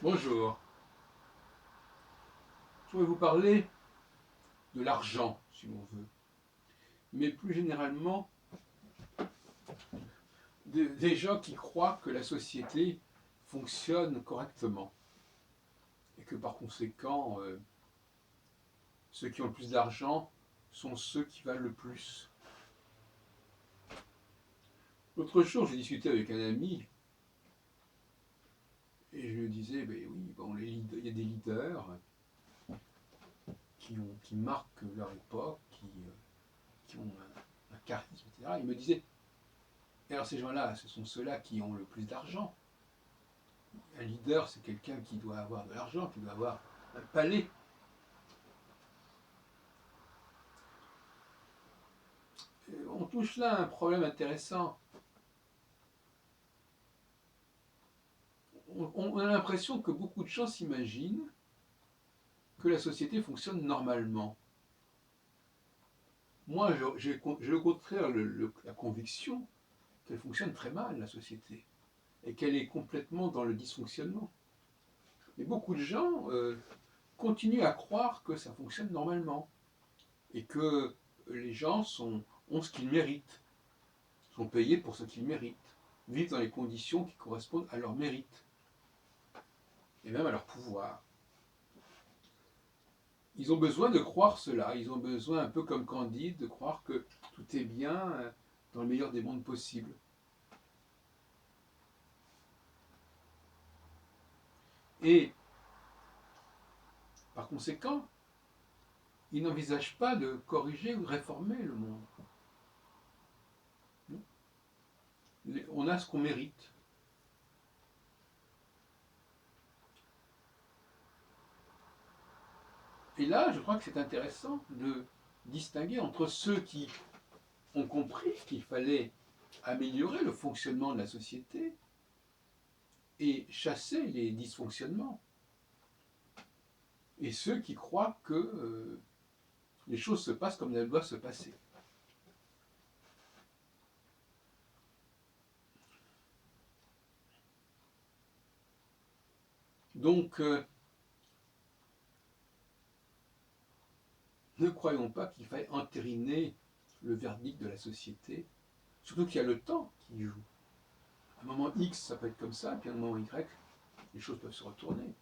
Bonjour, je voudrais vous parler de l'argent, si l'on veut, mais plus généralement des gens qui croient que la société fonctionne correctement et que par conséquent, ceux qui ont le plus d'argent sont ceux qui valent le plus. L'autre jour, j'ai discuté avec un ami et je lui disais, ben oui, bon, il y a des leaders qui marquent leur époque, qui ont un charisme, etc. Il me disait, et alors ces gens-là, ce sont ceux-là qui ont le plus d'argent. Un leader, c'est quelqu'un qui doit avoir de l'argent, qui doit avoir un palais. On touche là à un problème intéressant. On a l'impression que beaucoup de gens s'imaginent que la société fonctionne normalement. Moi, j'ai au contraire la conviction qu'elle fonctionne très mal, la société, et qu'elle est complètement dans le dysfonctionnement. Mais beaucoup de gens continuent à croire que ça fonctionne normalement, et que les gens ont ce qu'ils méritent, sont payés pour ce qu'ils méritent, vivent dans les conditions qui correspondent à leur mérite, et même à leur pouvoir. Ils ont besoin de croire cela, ils ont besoin, un peu comme Candide, de croire que tout est bien dans le meilleur des mondes possibles. Et par conséquent, ils n'envisagent pas de corriger ou de réformer le monde. On a ce qu'on mérite. Et là, je crois que c'est intéressant de distinguer entre ceux qui ont compris qu'il fallait améliorer le fonctionnement de la société et chasser les dysfonctionnements, et ceux qui croient que les choses se passent comme elles doivent se passer. Donc, ne croyons pas qu'il faille entériner le verdict de la société, surtout qu'il y a le temps qui joue. À un moment X, ça peut être comme ça, puis à un moment Y, les choses peuvent se retourner.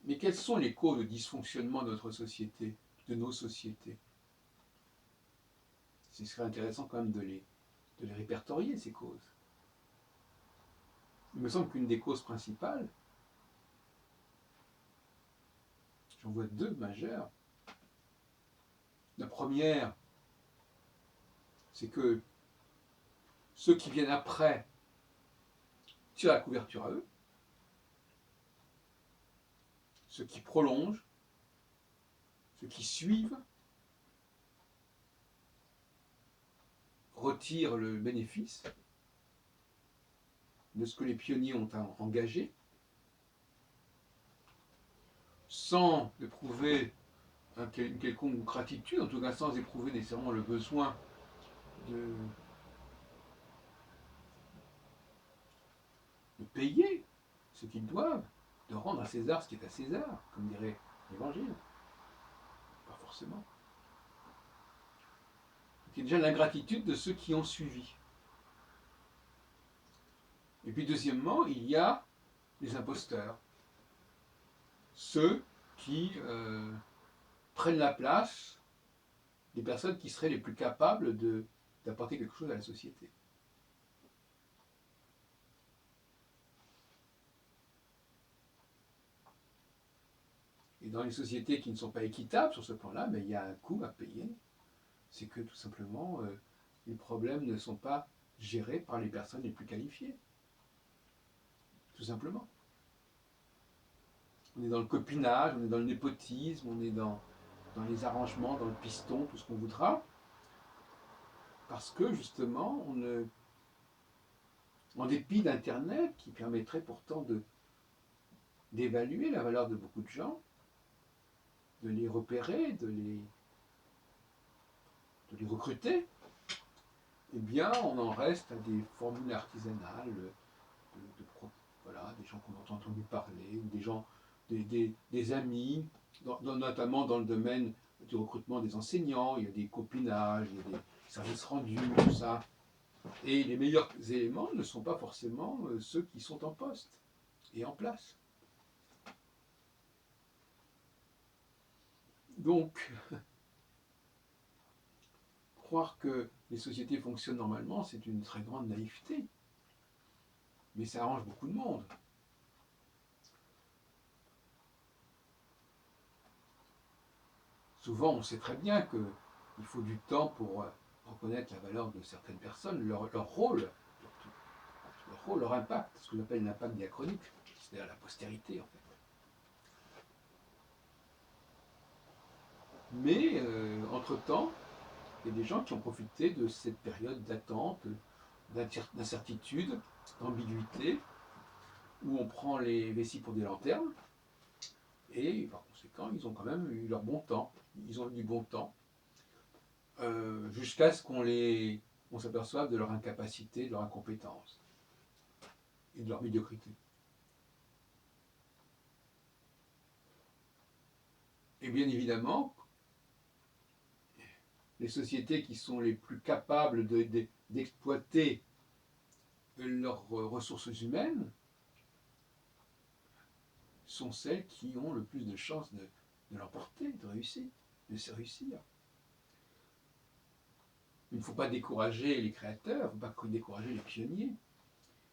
Mais quelles sont les causes de dysfonctionnement de notre société, de nos sociétés? Ce serait intéressant quand même de les répertorier, ces causes. Il me semble qu'une des causes principales, j'en vois deux majeures. La première, c'est que ceux qui viennent après tirent la couverture à eux, ceux qui prolongent, ceux qui suivent, retirent le bénéfice de ce que les pionniers ont engagé, sans éprouver une quelconque gratitude, en tout cas sans éprouver nécessairement le besoin de payer ce qu'ils doivent, de rendre à César ce qui est à César, comme dirait l'Évangile. Pas forcément. C'est déjà l'ingratitude de ceux qui ont suivi. Et puis deuxièmement, il y a les imposteurs. Ceux qui prennent la place des personnes qui seraient les plus capables d'apporter quelque chose à la société. Et dans les sociétés qui ne sont pas équitables sur ce plan-là, mais il y a un coût à payer. C'est que tout simplement, les problèmes ne sont pas gérés par les personnes les plus qualifiées. Tout simplement. On est dans le copinage, on est dans le népotisme, on est dans les arrangements, dans le piston, tout ce qu'on voudra, parce que justement, en dépit d'Internet, qui permettrait pourtant d'évaluer la valeur de beaucoup de gens, de les repérer, de les recruter, eh bien, on en reste à des formules artisanales voilà, des gens qu'on a entendu parler, ou des gens, des amis, notamment dans le domaine du recrutement des enseignants, il y a des copinages, il y a des services rendus, tout ça. Et les meilleurs éléments ne sont pas forcément ceux qui sont en poste et en place. Donc, croire que les sociétés fonctionnent normalement, c'est une très grande naïveté. Mais ça arrange beaucoup de monde. Souvent, on sait très bien qu'il faut du temps pour reconnaître la valeur de certaines personnes, leur rôle, leur impact, ce que j'appelle l'impact diachronique, c'est-à-dire la postérité en fait. Mais entre-temps, il y a des gens qui ont profité de cette période d'attente, d'incertitude, d'ambiguïté, où on prend les vessies pour des lanternes, et par conséquent, ils ont quand même eu leur bon temps. Ils ont eu du bon temps, jusqu'à ce qu'on s'aperçoive de leur incapacité, de leur incompétence et de leur médiocrité. Et bien évidemment, les sociétés qui sont les plus capables d'exploiter leurs ressources humaines sont celles qui ont le plus de chances de l'emporter, de réussir, de se réussir. Il ne faut pas décourager les créateurs, il ne faut pas décourager les pionniers.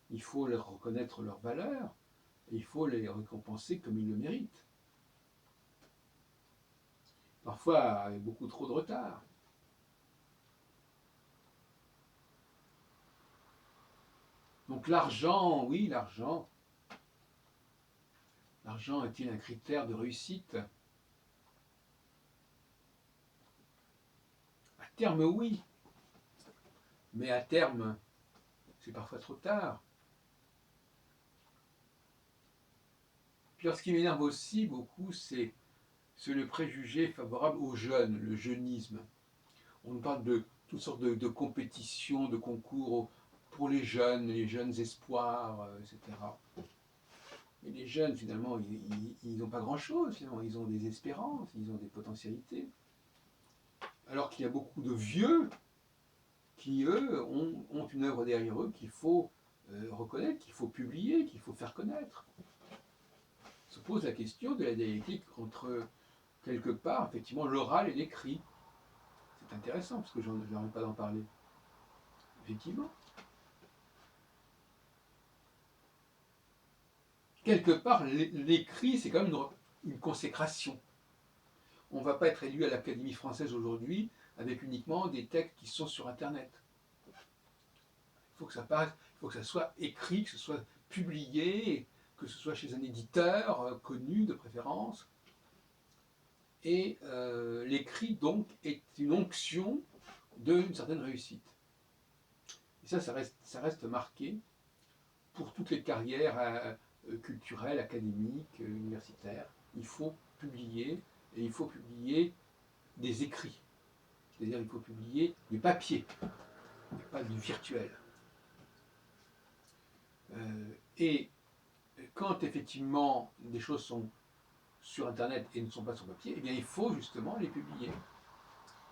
Il faut leur reconnaître leur valeur, et il faut les récompenser comme ils le méritent. Parfois avec beaucoup trop de retard. Donc l'argent, oui, l'argent. L'argent est-il un critère de réussite? À terme, oui. Mais à terme, c'est parfois trop tard. Puis alors, ce qui m'énerve aussi beaucoup, c'est le préjugé favorable aux jeunes, le jeunisme. On nous parle de toutes sortes de compétitions, de concours pour les jeunes espoirs, etc. Mais les jeunes, finalement, ils n'ont pas grand-chose, finalement. Ils ont des espérances, ils ont des potentialités. Alors qu'il y a beaucoup de vieux qui, eux, ont une œuvre derrière eux qu'il faut reconnaître, qu'il faut publier, qu'il faut faire connaître. Se pose la question de la dialectique entre, quelque part, effectivement, l'oral et l'écrit. C'est intéressant, parce que je n'arrête pas d'en parler. Effectivement. Quelque part, l'écrit, c'est quand même une consécration. On ne va pas être élu à l'Académie française aujourd'hui avec uniquement des textes qui sont sur Internet. Il faut que ça passe, il faut que ça soit écrit, que ce soit publié, que ce soit chez un éditeur connu de préférence. Et l'écrit, donc, est une onction d'une certaine réussite. Et ça reste marqué pour toutes les carrières culturelles, académiques, universitaires. Il faut publier, et il faut publier des écrits. C'est-à-dire qu'il faut publier du papier, et pas du virtuel. Et quand effectivement des choses sont sur Internet et ne sont pas sur papier, eh bien il faut justement les publier.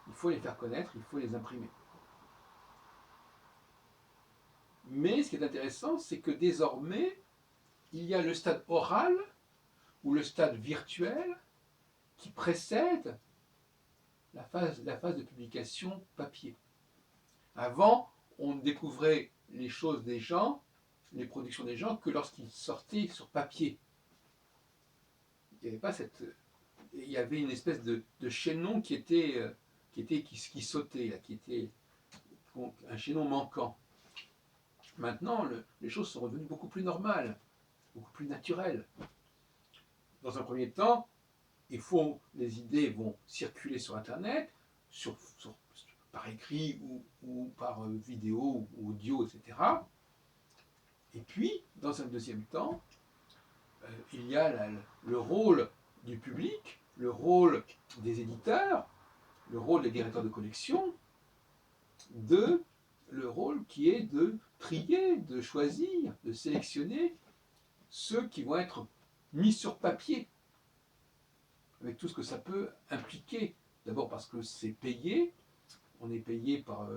Il faut les faire connaître, il faut les imprimer. Mais ce qui est intéressant, c'est que désormais, il y a le stade oral ou le stade virtuel qui précède la phase de publication papier. Avant, on découvrait les choses des gens, les productions des gens, que lorsqu'ils sortaient sur papier. Il y avait une espèce de chaînon qui sautait, qui était un chaînon manquant. Maintenant, les choses sont redevenues beaucoup plus normales, beaucoup plus naturelles. Dans un premier temps, les idées vont circuler sur Internet, par écrit ou par vidéo ou audio, etc. Et puis, dans un deuxième temps, il y a le rôle du public, le rôle des éditeurs, le rôle des directeurs de collection, le rôle qui est de trier, de choisir, de sélectionner ceux qui vont être mis sur papier, avec tout ce que ça peut impliquer. D'abord parce que c'est payé, on est payé par...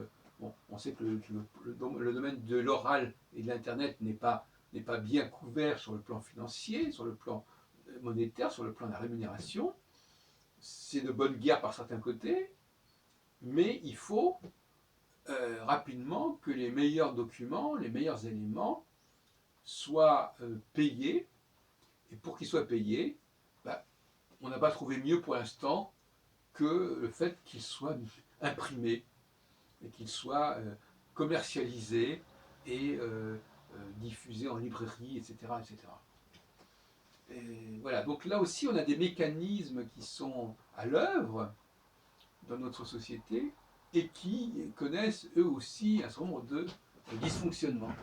bon, on sait que le domaine de l'oral et de l'Internet n'est pas bien couvert sur le plan financier, sur le plan monétaire, sur le plan de la rémunération. C'est de bonne guerre par certains côtés, mais il faut rapidement que les meilleurs documents, les meilleurs éléments soient payés. Et pour qu'ils soient payés, bah, on n'a pas trouvé mieux pour l'instant que le fait qu'ils soient imprimés et qu'ils soient commercialisés et diffusés en librairie, etc., etc. Et voilà, donc là aussi on a des mécanismes qui sont à l'œuvre dans notre société et qui connaissent eux aussi un certain nombre de dysfonctionnements.